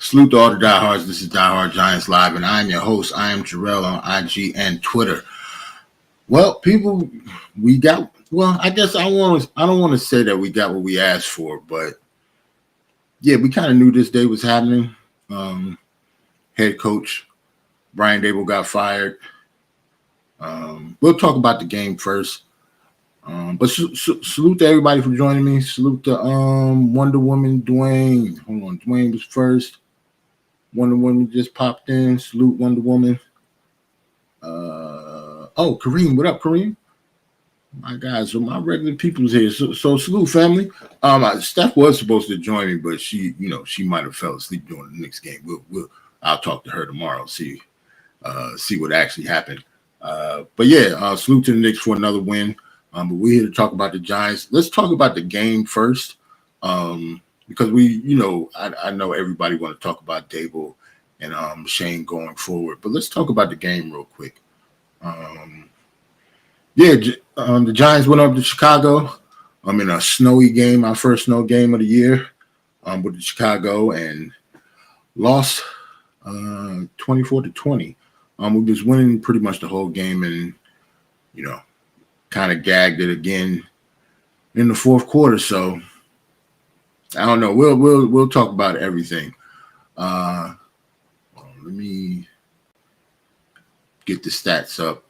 Salute to all the diehards. This is Diehard Giants Live, and I am your host. I am Jarrell on IG and Twitter. Well, people, we got. Well, I guess I don't want to say that we got what we asked for, but yeah, we kind of knew this day was happening. Head coach Brian Dable got fired. We'll talk about the game first. But salute to everybody for joining me. Salute to Wonder Woman Dwayne. Hold on, Dwayne was first. Wonder Woman just popped in. Salute Wonder Woman. Kareem, what up, Kareem? My guys, so my regular people's here. So salute, family. Steph was supposed to join me, but she might have fell asleep during the next game. I'll talk to her tomorrow. See what actually happened. But yeah, salute to the Knicks for another win. But we're here to talk about the Giants. Let's talk about the game first. Because I know everybody want to talk about Dable and Shane going forward, but let's talk about the game real quick. The Giants went up to Chicago. In a snowy game, our first snow game of the year, with the Chicago, and lost 24-20. We was winning pretty much the whole game, and kind of gagged it again in the fourth quarter. So I don't know. We'll talk about everything. Let me get the stats up.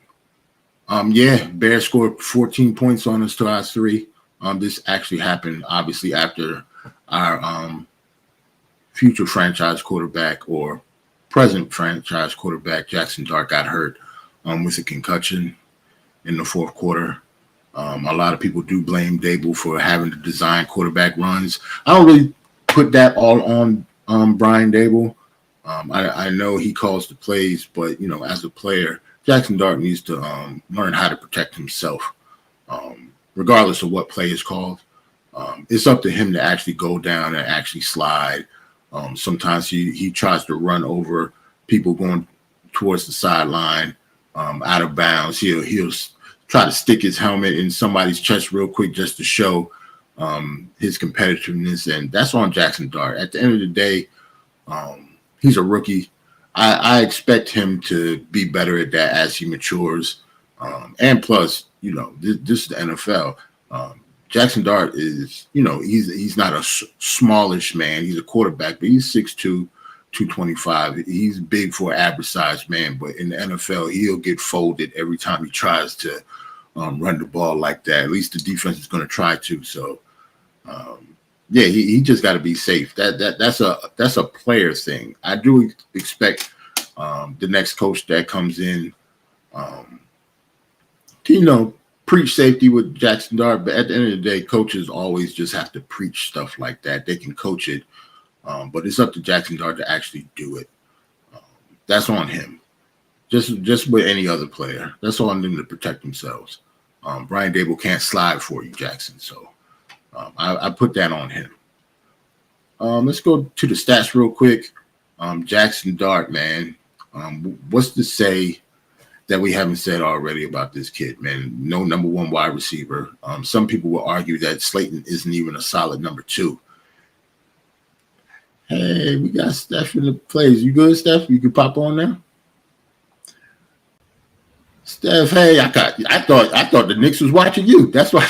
Bears scored 14 points on us to our 3. This actually happened obviously after our future franchise quarterback or present franchise quarterback Jackson Dart got hurt with a concussion in the fourth quarter. A lot of people do blame Dable for having to design quarterback runs. I don't really put that all on Brian Dable. I know he calls the plays, but as a player, Jackson Dart needs to learn how to protect himself, regardless of what play is called. It's up to him to actually go down and actually slide. Sometimes he tries to run over people going towards the sideline, out of bounds. He'll try to stick his helmet in somebody's chest real quick just to show his competitiveness, and that's on Jackson Dart. At the end of the day, he's a rookie. I expect him to be better at that as he matures. And plus, this is the NFL. Jackson Dart is, he's not a smallish man. He's a quarterback, but he's 6'2", 225. He's big for an average sized man, but in the NFL, he'll get folded every time he tries to run the ball like that. At least the defense is going to try to. So, he just got to be safe. That's a player thing. I do expect the next coach that comes in to preach safety with Jackson Dart. But at the end of the day, coaches always just have to preach stuff like that. They can coach it, but it's up to Jackson Dart to actually do it. That's on him. Just with any other player. That's on them to protect themselves. Brian Dable can't slide for you, Jackson. So I put that on him. Let's go to the stats real quick. Jackson Dart, man. What's to say that we haven't said already about this kid, man? No number 1 wide receiver. Some people will argue that Slayton isn't even a solid number 2. Hey, we got Steph in the plays. You good, Steph? You can pop on now. Steph, hey, I thought the Knicks was watching you. That's why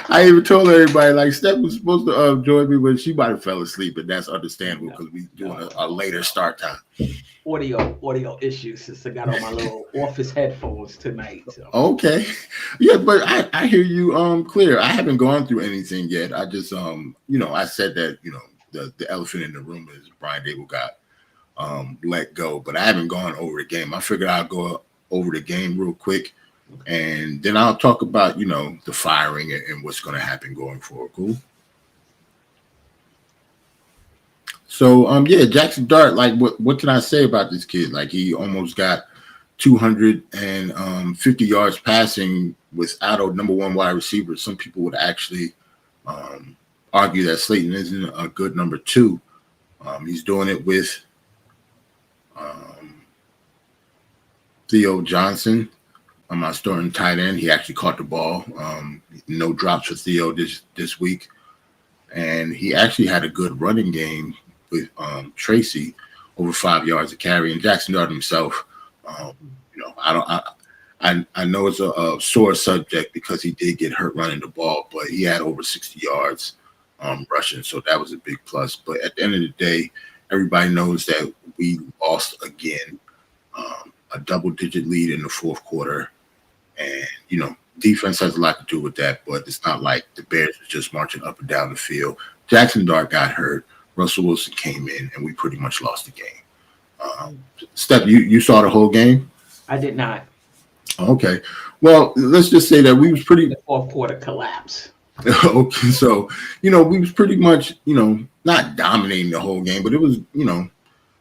I even told everybody, like, Steph was supposed to join me, but she might have fell asleep, and that's understandable because we're doing a later start time. Audio issues since I got on my little office headphones tonight. So. Okay. Yeah, but I hear you clear. I haven't gone through anything yet. I just I said that, the elephant in the room is Brian Dable got let go, but I haven't gone over the game. I figured I'll go over the game real quick, and then I'll talk about the firing and what's going to happen going forward. Cool. So Jackson Dart, like what can I say about this kid? Like, he almost got 250 yards passing without a number 1 wide receiver. Some people would actually argue that Slayton isn't a good number 2. He's doing it with Theo Johnson, my starting tight end. He actually caught the ball. No drops for Theo this week. and he actually had a good running game with Tracy, over 5 yards of carry. And Jackson Dart himself, I know it's a sore subject because he did get hurt running the ball, but he had over 60 yards rushing, so that was a big plus. But at the end of the day, everybody knows that we lost again, a double-digit lead in the fourth quarter, and defense has a lot to do with that. But it's not like the Bears were just marching up and down the field. Jackson Dart got hurt. Russell Wilson came in, and we pretty much lost the game. Steph, you saw the whole game? I did not. Okay. Well, let's just say that we was pretty. The fourth quarter collapse. Okay, so we was pretty much not dominating the whole game, but it was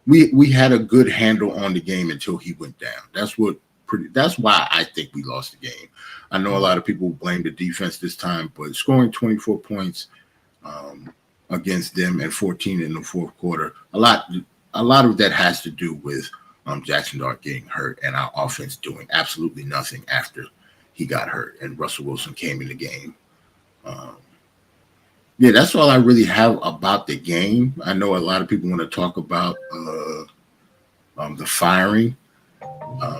we had a good handle on the game until he went down. That's why I think we lost the game. I know a lot of people blame the defense this time, but scoring 24 points against them and 14 in the fourth quarter, a lot of that has to do with Jackson Dart getting hurt and our offense doing absolutely nothing after he got hurt and Russell Wilson came in the game. That's all I really have about the game. I know a lot of people want to talk about the firing,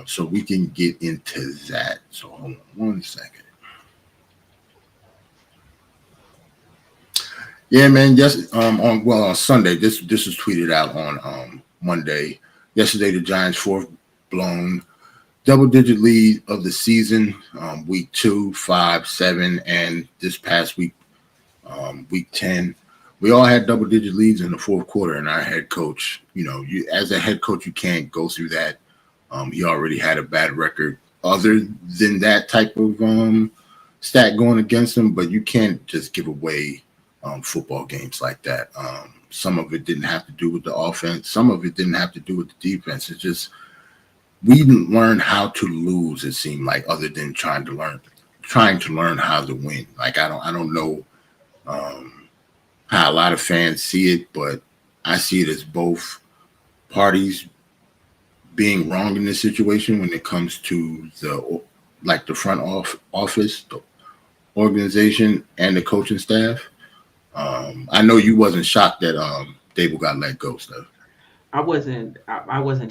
so we can get into that. So hold on one second. Yeah, man. Yes. On Sunday, this was tweeted out on Monday. Yesterday, the Giants' fourth blown double-digit lead of the season, week 2, 5, 7, and this past week, week 10. We all had double-digit leads in the fourth quarter, and our head coach, as a head coach, you can't go through that. He already had a bad record other than that type of stat going against him, but you can't just give away football games like that. Some of it didn't have to do with the offense. Some of it didn't have to do with the defense. It's just we didn't learn how to lose, it seemed like, other than trying to learn how to win. Like I don't know how a lot of fans see it, but I see it as both parties being wrong in this situation when it comes to the front office, the organization, and the coaching staff. I know you wasn't shocked that Dable got let go, Steph. I wasn't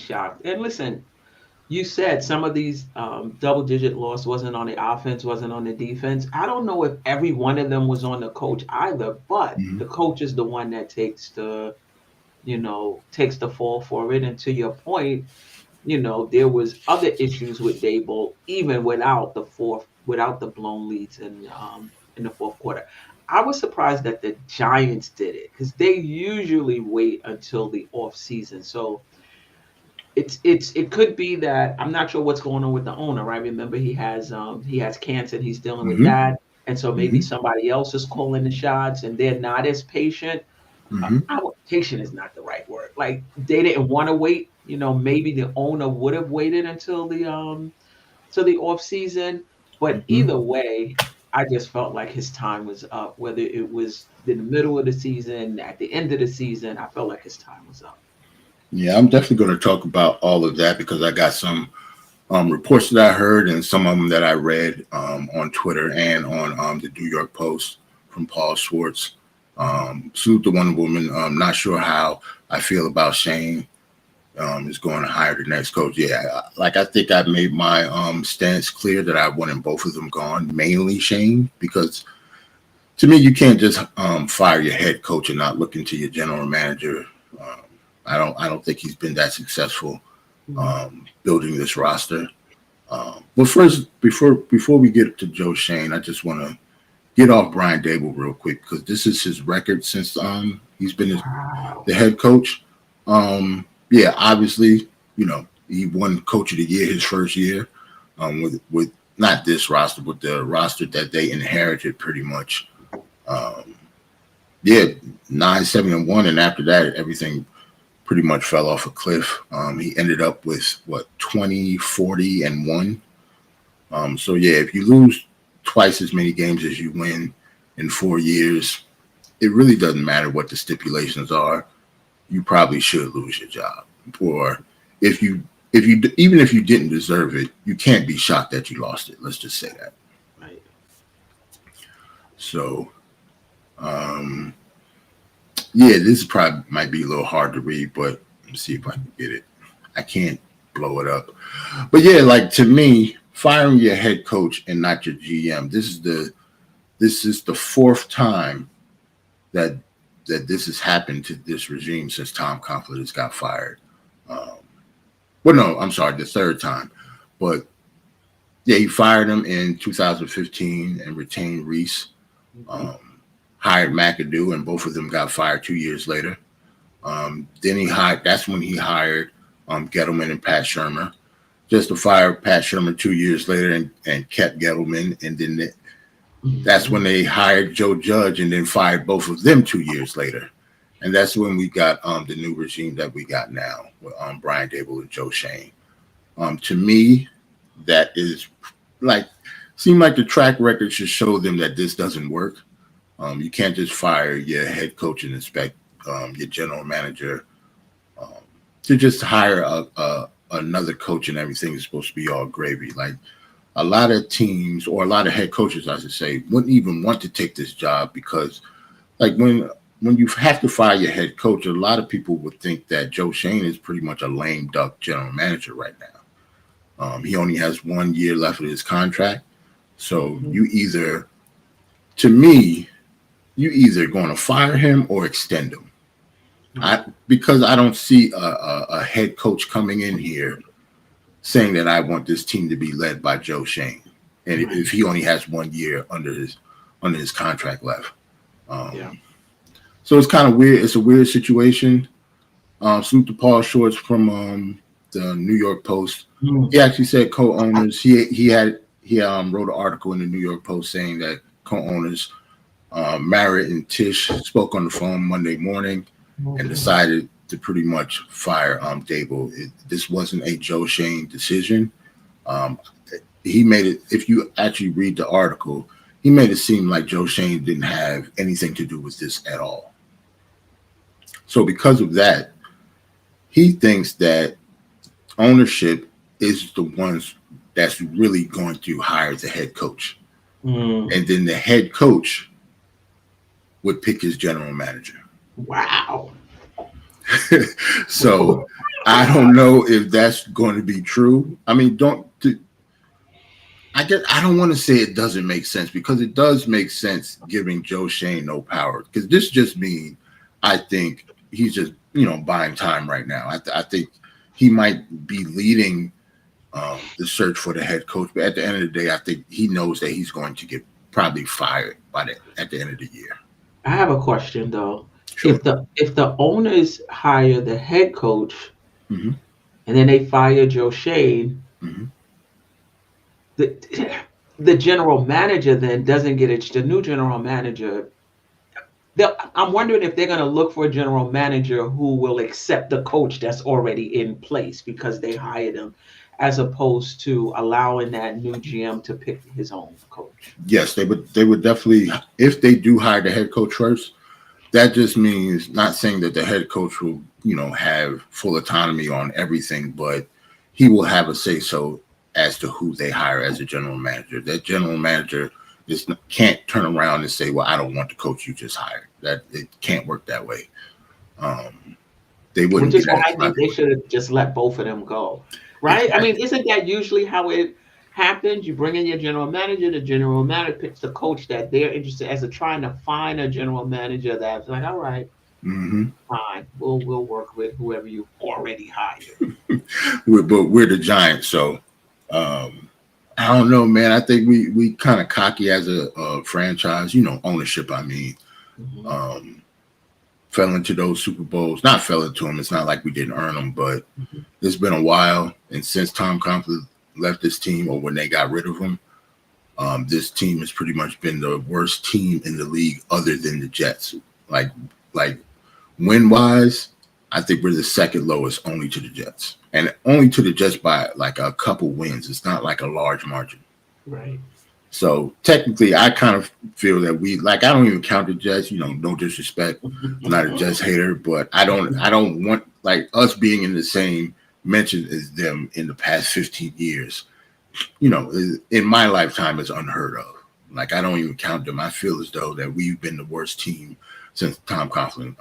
shocked. And listen, you said some of these double-digit loss wasn't on the offense, wasn't on the defense. I don't know if every one of them was on the coach either, but the coach is the one that takes the fall for it. And to your point, there was other issues with Dable even without the blown leads in the fourth quarter. I was surprised that the Giants did it because they usually wait until the off season. So it could be that I'm not sure what's going on with the owner, right? Remember he has cancer and he's dealing with that. And so maybe somebody else is calling the shots and they're not as patient. Patient is not the right word. Like they didn't want to wait. Maybe the owner would have waited until the off season. But either way, I just felt like his time was up. Whether it was in the middle of the season, at the end of the season, I felt like his time was up. Yeah, I'm definitely going to talk about all of that because I got some reports that I heard and some of them that I read on Twitter and on the New York Post from Paul Schwartz. Salute the Wonder Woman. I'm not sure how I feel about Shane is going to hire the next coach. Yeah, I think I've made my stance clear that I wanted both of them gone, mainly Shane, because to me, you can't just fire your head coach and not look into your general manager. I don't think he's been that successful building this roster. But first, before we get to Joe Shane, I just want to get off Brian Dable real quick because this is his record since he's been the head coach. Yeah, obviously, he won Coach of the Year his first year with not this roster, but the roster that they inherited pretty much. 9-7-1, and after that, everything pretty much fell off a cliff. He ended up with 20-40-1. So yeah, if you lose twice as many games as you win in 4 years, it really doesn't matter what the stipulations are. You probably should lose your job. Or even if you didn't deserve it, you can't be shocked that you lost it. Let's just say that. Right. So, Yeah, this probably might be a little hard to read, but let's see if I can get it. I can't blow it up. But yeah, like to me, firing your head coach and not your GM. This is the fourth time that this has happened to this regime since Tom Coughlin has got fired. Um, well, no, I'm sorry, the third time. But yeah, he fired him in 2015 and retained Reese. Mhm. Um, hired McAdoo, and both of them got fired 2 years later. Then he hired. That's when he hired Gettleman and Pat Shermer. Just to fire Pat Shermer 2 years later and kept Gettleman, and then that's when Mhm. they hired Joe Judge and then fired both of them 2 years later. And that's when we got the new regime that we got now with Brian Dable and Joe Shane. To me, that is like seem like the track record should show them that this doesn't work. You can't just fire your head coach and expect your general manager um, to just hire another coach and everything is supposed to be all gravy. Like a lot of teams or a lot of head coaches, I should say, wouldn't even want to take this job because, like, when you have to fire your head coach, a lot of people would think that Joe Shane is pretty much a lame duck general manager right now. He only has 1 year left of his contract, so Mhm. to me, you either going to fire him or extend him. Right. Because I don't see a head coach coming in here saying that I want this team to be led by Joe Shane, and Right. if he only has 1 year under his contract left. Yeah. Um, so it's kind of weird. It's a weird situation. Salute to Paul Shorts from the New York Post. Mm. He actually said co-owners. He wrote an article in the New York Post saying that co-owners Merritt and Tish spoke on the phone Monday morning and Okay. decided to pretty much fire Dable. This wasn't a Joe Shane decision. Um, he made it. If you actually read the article, he made it seem like Joe Shane didn't have anything to do with this at all. So because of that, he thinks that ownership is the ones that's really going to hire the head coach, Mm. and then the head coach would pick his general manager. Wow. So I don't know if that's going to be true. I mean, I don't want to say it doesn't make sense because it does make sense giving Joe Shane no power because this just means I think he's just buying time right now. I think he might be leading the search for the head coach, but at the end of the day, I think he knows that he's going to get probably fired at the end of the year. I have a question though. Sure. If the owners hire the head coach Hmm. and then they fire Joe Shane, Hmm. the the general manager then doesn't get it. The new general manager. I'm wondering if they're going to look for a general manager who will accept the coach that's already in place because they hired him, as opposed to allowing that new GM to pick his own coach. Yes, they would. They would definitely, if they do hire the head coach first. That just means not saying that the head coach will, have full autonomy on everything, but he will have a say so as to who they hire as a general manager. That general manager can't turn around and say, "Well, I don't want the coach you just hired." That it can't work that way. Um, they Which wouldn't be is why that I think they sloppy. should have just let both of them go, right? I mean, Exactly. isn't that usually how it happens? You bring in your general manager, the general manager picks the coach that they're interested as a trying to find a general manager that's like, all right, Hmm. fine, we'll work with whoever you already hired. But we're the Giants, so um, I don't know, man. I think we kind of cocky as a franchise. Ownership. I mean. Hmm. Um, Fell into those Super Bowls. Not fell into them. It's not like we didn't earn them, but Hmm. it's been a while. And since Tom Coughlin left this team, or when they got rid of him, this team has pretty much been the worst team in the league, other than the Jets. Like, like win wise, I think we're the second lowest, only to the Jets, and only to the Jets by like a couple wins. It's not like a large margin. Right. So technically, I kind of feel that I don't even count the Jets. No disrespect. I'm not a Jets hater, but I don't want like us being in the same mention as them in the past 15 years. In my lifetime is unheard of. Like, I don't even count them. I feel as though that we've been the worst team since Tom And Coughlin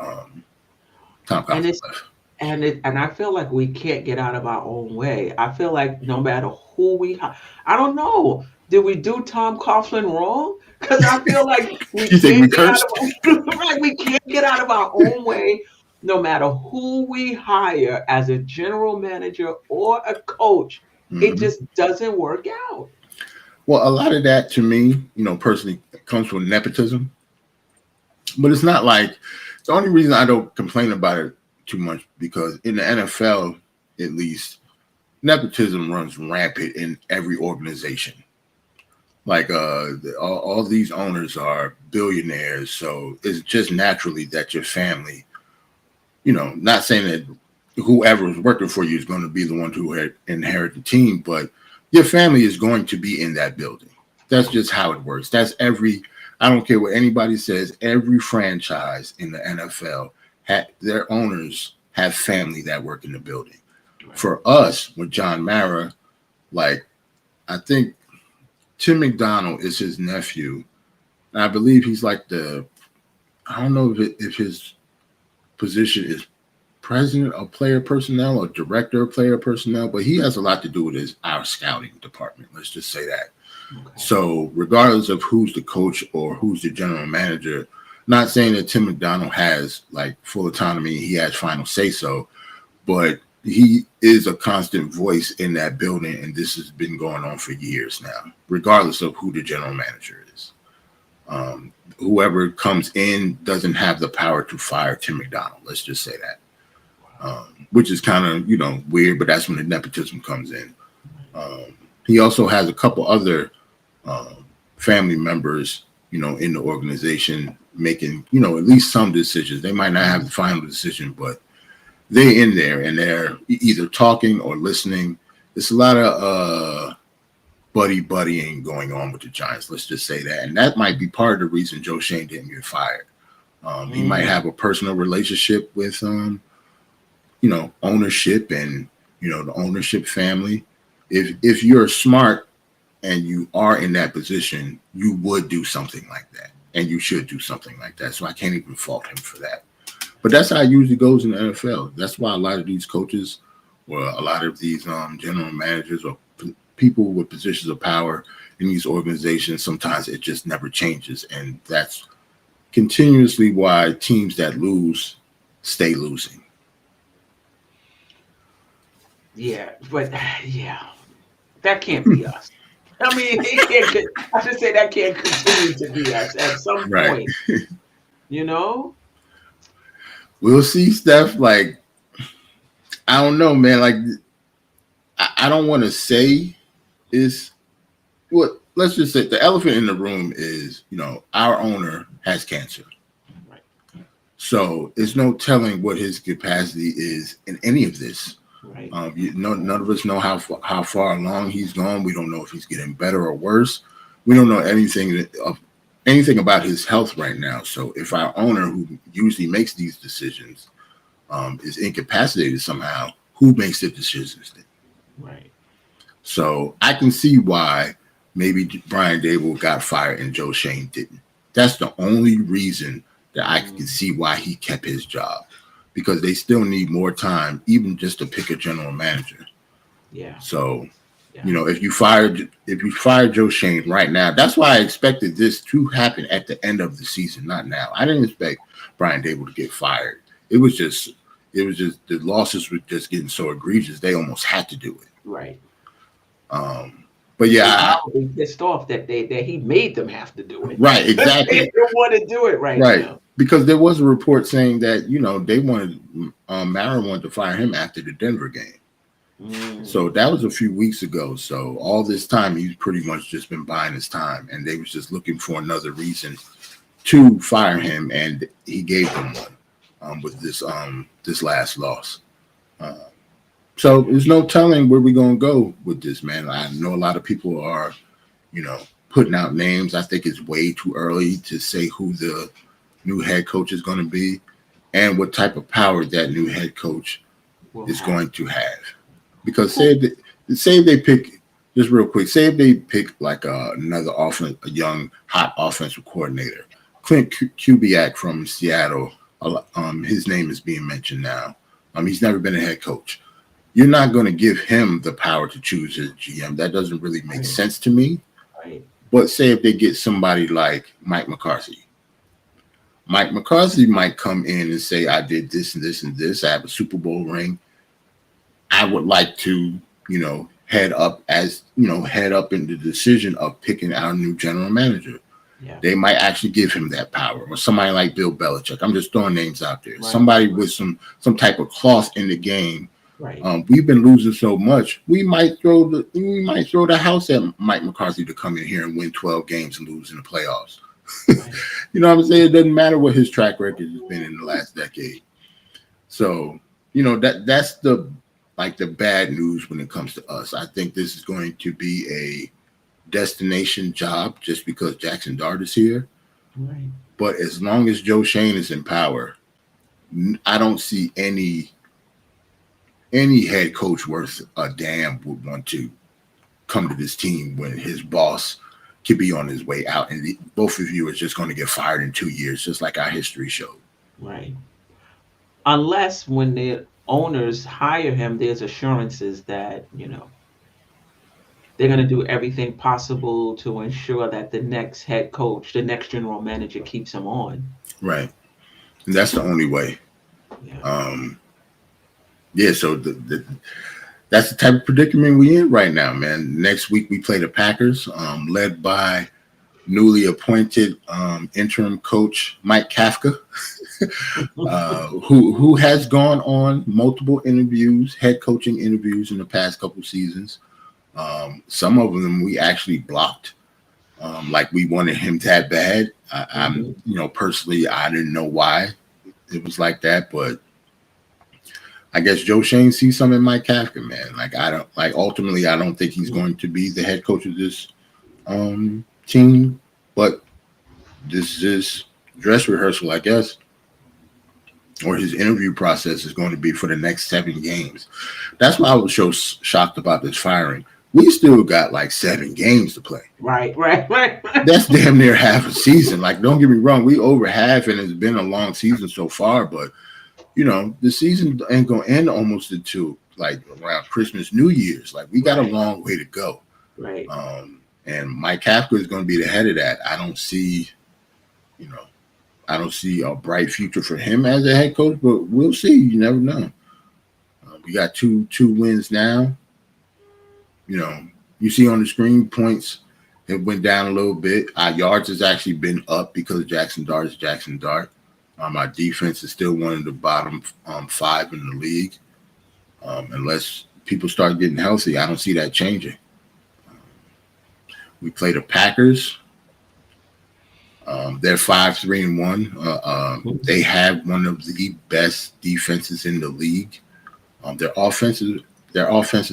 it's left. and I feel like we can't get out of our own way. I feel like no matter who I don't know. Did we do Tom Coughlin wrong? Because I feel like we You think we can't get out cursed? of right. We can't get out of our own way. No matter who we hire as a general manager or a coach, it Hmm. just doesn't work out. Well, a lot of that to me, personally, comes from nepotism. But it's not like the only reason I don't complain about it too much because in the NFL, at least, nepotism runs rampant in every organization. Like all these owners are billionaires, so it's just naturally that your family, not saying that whoever is working for you is going to be the one who inherit the team, but your family is going to be in that building. That's just how it works. That's every. I don't care what anybody says. Every franchise in the NFL, their owners have family that work in the building. Right. For us, with John Mara, like I think Tim McDonald is his nephew, and I believe he's like the. I don't know if his position is president of player personnel or director of player personnel, but he has a lot to do with our scouting department. Let's just say that. Okay. So regardless of who's the coach or who's the general manager, not saying that Tim McDonald has like full autonomy, he has final say so, but he is a constant voice in that building, and this has been going on for years now, regardless of who the general manager is. Whoever comes in doesn't have the power to fire Tim McDonald. Let's just say that. Which is kind of weird, but that's when the nepotism comes in. He also has a couple other family members, in the organization making, at least some decisions. They might not have the final decision, but they're in there and they're either talking or listening. It's a lot of buddying going on with the Giants. Let's just say that, and that might be part of the reason Joe Shane didn't get fired. He might have a personal relationship with ownership and the ownership family. If you're smart and you are in that position, you would do something like that, and you should do something like that. So I can't even fault him for that. But that's how it usually goes in the NFL. That's why a lot of these coaches or a lot of these general managers or people with positions of power in these organizations, sometimes it just never changes, and that's continuously why teams that lose stay losing. Yeah, but yeah, that can't be us. I mean, it can't. I should say that can't continue to be us at some Right. point. You know? We'll see, Steph. Like, I don't know, man. Like, I don't want to say is what. Let's just say the elephant in the room is, our owner has cancer. Right. So it's no telling what his capacity is in any of this. Right. None of us know how far along he's gone. We don't know if he's getting better or worse. We don't know anything about his health right now. So if our owner, who usually makes these decisions, is incapacitated somehow, who makes the decisions then? Right. So I can see why maybe Brian Dable got fired and Joe Shane didn't. That's the only reason that I can see why he kept his job, because they still need more time, even just to pick a general manager. Yeah. So, Yeah. if you fired Joe Shane right now, that's why I expected this to happen at the end of the season, not now. I didn't expect Brian Dable to get fired. It was just the losses were just getting so egregious they almost had to do it. Right. But yeah, Probably pissed off that he made them have to do it. Right, exactly. They don't want to do it right now. Because there was a report saying that they wanted Mara wanted to fire him after the Denver game. So that was a few weeks ago. So all this time he's pretty much just been buying his time, and they was just looking for another reason to fire him, and he gave them one with this last loss. So there's no telling where we're gonna go with this, man. I know a lot of people are, putting out names. I think it's way too early to say who the new head coach is going to be and what type of power that new head coach is going to have. Because say they pick just real quick, say if they pick like another a young hot offensive coordinator, Clint Kubiak from Seattle. His name is being mentioned now. He's never been a head coach. You're not going to give him the power to choose his GM. That doesn't really make sense to me. Right. But say if they get somebody like Mike McCarthy. Mike McCarthy might come in and say, I did this and this and this. I have a Super Bowl ring. I would like to, head up in the decision of picking our new general manager. Yeah. They might actually give him that power, or somebody like Bill Belichick. I'm just throwing names out there. Right. Somebody with some type of cloth in the game. Right. We've been losing so much. We might throw the house at Mike McCarthy to come in here and win 12 games and lose in the playoffs. Right. You know what I'm saying? It doesn't matter what his track record has been in the last decade. So, that's the bad news when it comes to us. I think this is going to be a destination job just because Jackson Dart is here. Right. But as long as Joe Schoen is in power, I don't see any head coach worth a damn would want to come to this team when his boss could be on his way out, and both of you are just going to get fired in 2 years, just like our history showed. Right. Unless when the owners hire him, there's assurances that, they're going to do everything possible to ensure that the next head coach, the next general manager, keeps him on. Right. And that's the only way. Yeah. So that's the type of predicament we're in right now, man. Next week we play the Packers, led by newly appointed interim coach Mike Kafka, who has gone on multiple head coaching interviews in the past couple seasons. Some of them we actually blocked, like we wanted him that bad. I'm personally, I didn't know why it was like that, but I guess Joe Schoen sees something in Mike Kafka, man. Ultimately, I don't think he's going to be the head coach of this team, but this is dress rehearsal, I guess, or his interview process is going to be for the next 7 games. That's why I was so shocked about this firing. We still got like 7 games to play. Right. That's damn near half a season. Like, don't get me wrong, we over half, and it's been a long season so far, but the season ain't gonna end almost until like around Christmas, New Year's. Like, we got a long way to go. Right. And Mike Kafka is going to be the head of that. I don't see a bright future for him as a head coach, but we'll see. You never know. We got two wins now. You see on the screen, points have went down a little bit. Our yards has actually been up because Jackson Dart is Jackson Dart. Our defense is still one of the bottom 5 in the league. Unless people start getting healthy, I don't see that changing. We play the Packers. They're 5-3-1. They have one of the best defenses in the league. Their offense is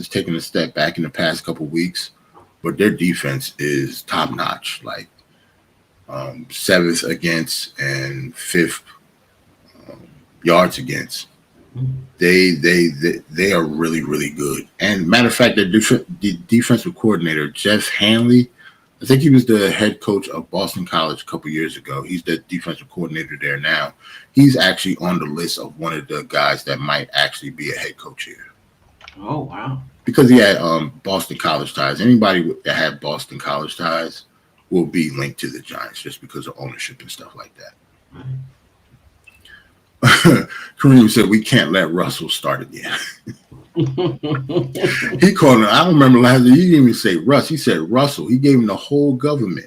taking a step back in the past couple of weeks, but their defense is top notch. Like 7th against and 5th yards against. They are really, really good. And matter of fact, the defensive coordinator, Jeff Hanley, I think he was the head coach of Boston College a couple years ago. He's the defensive coordinator there now. He's actually on the list of one of the guys that might actually be a head coach here. Oh, wow. Because he had Boston College ties. Anybody that had Boston College ties will be linked to the Giants just because of ownership and stuff like that. Right. Kareem said, we can't let Russell start again. He called him, I don't remember last year, he didn't even say Russ. He said Russell. He gave him the whole government.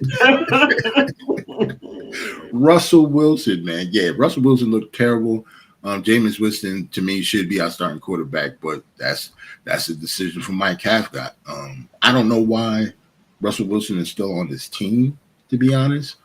Russell Wilson, man. Yeah, Russell Wilson looked terrible. Jameis Winston, to me, should be our starting quarterback, but that's a decision for Mike Kafka. I don't know why Russell Wilson is still on this team, to be honest.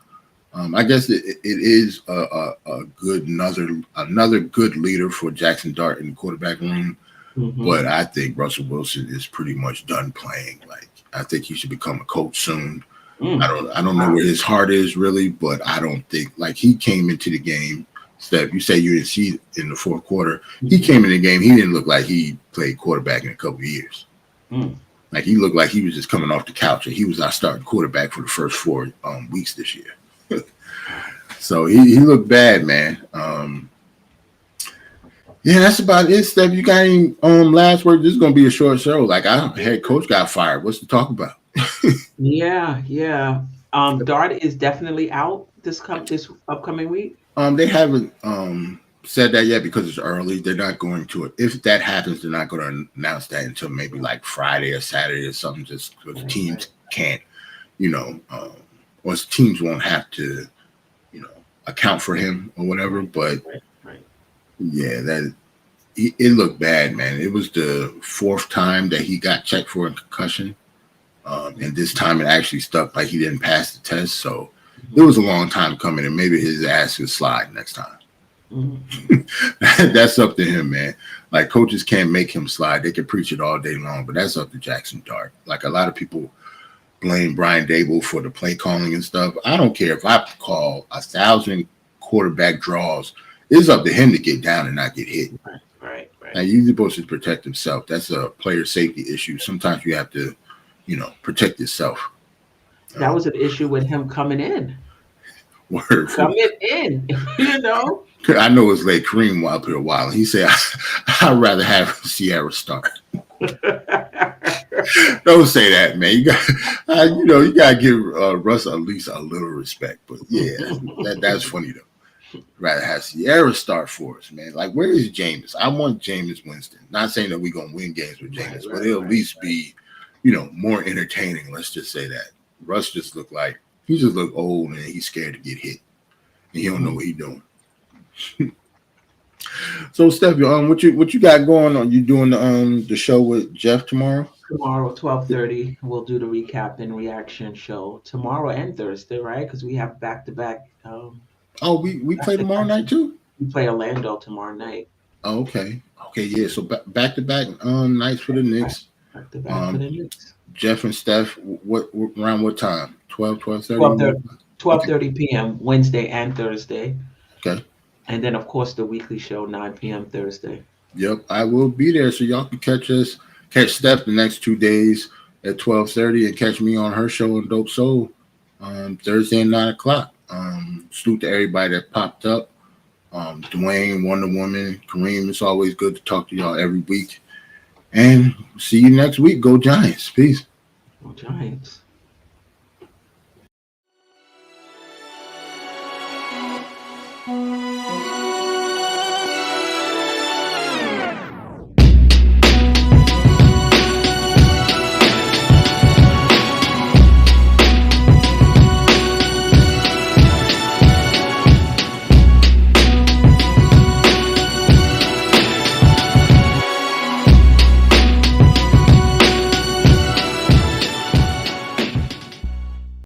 I guess it is a good another good leader for Jackson Dart in the quarterback room, but I think Russell Wilson is pretty much done playing. Like, I think he should become a coach soon. I don't know where his heart is really, but I don't think, like, he came into the game. Steph, you say you didn't see it in the fourth quarter. He came in the game. He didn't look like he played quarterback in a couple of years. Like he looked like he was just coming off the couch, and he was our starting quarterback for the first 4 weeks this year. So he looked bad, man. Yeah, that's about it, Steph. You got any last word? This is gonna be a short show. Like our head coach got fired. What's to talk about? Yeah. Dart is definitely out this upcoming week. They haven't said that yet because it's early. They're not going to. If that happens, they're not going to announce that until maybe like Friday or Saturday or something. Just because teams can't, or teams won't have to, account for him or whatever. But Right. yeah, it looked bad, man. It was the 4th time that he got checked for a concussion, and this time it actually stuck. Like he didn't pass the test, so it was a long time coming, and maybe his ass could slide next time. That's up to him, man. Like coaches can't make him slide. They can preach it all day long, but that's up to Jackson Dart. Like a lot of people blame Brian Dable for the play calling and stuff. I don't care if I call 1,000 quarterback draws. It's up to him to get down and not get hit. Right. Now he's supposed to protect himself. That's a player safety issue. Sometimes you have to, protect yourself. That was an issue with him coming in. Word. Coming in, I know it's like Kareem up here a while. He said, "I'd rather have Sierra start." Don't say that, man. You got, you got to give Russ at least a little respect. But yeah, that's funny though. Rather have Sierra start for us, man. Like, where is Jameis? I want Jameis Winston. Not saying that we're gonna win games with Jameis, but it'll at least be, more entertaining. Let's just say that. Russ just looked old and he's scared to get hit. And he don't know what he's doing. So Steph, what you got going on? You doing the show with Jeff tomorrow? Tomorrow, 12:30, we'll do the recap and reaction show tomorrow and Thursday, right? Because we have back-to-back. We play tomorrow night too? We play Orlando tomorrow night. Oh, okay. Okay, yeah. So back-to-back nights for the Knicks. Back-to-back for the Knicks. Jeff and Steph, around what time? 12:30? 12:30 p.m. Wednesday and Thursday. Okay. And then, of course, the weekly show, 9 p.m. Thursday. Yep, I will be there. So y'all can catch Steph the next 2 days at 12:30 and catch me on her show on Dope Soul Thursday at 9 o'clock. Salute to everybody that popped up. Dwayne, Wonder Woman, Kareem, it's always good to talk to y'all every week. And see you next week. Go Giants. Peace. Go Giants.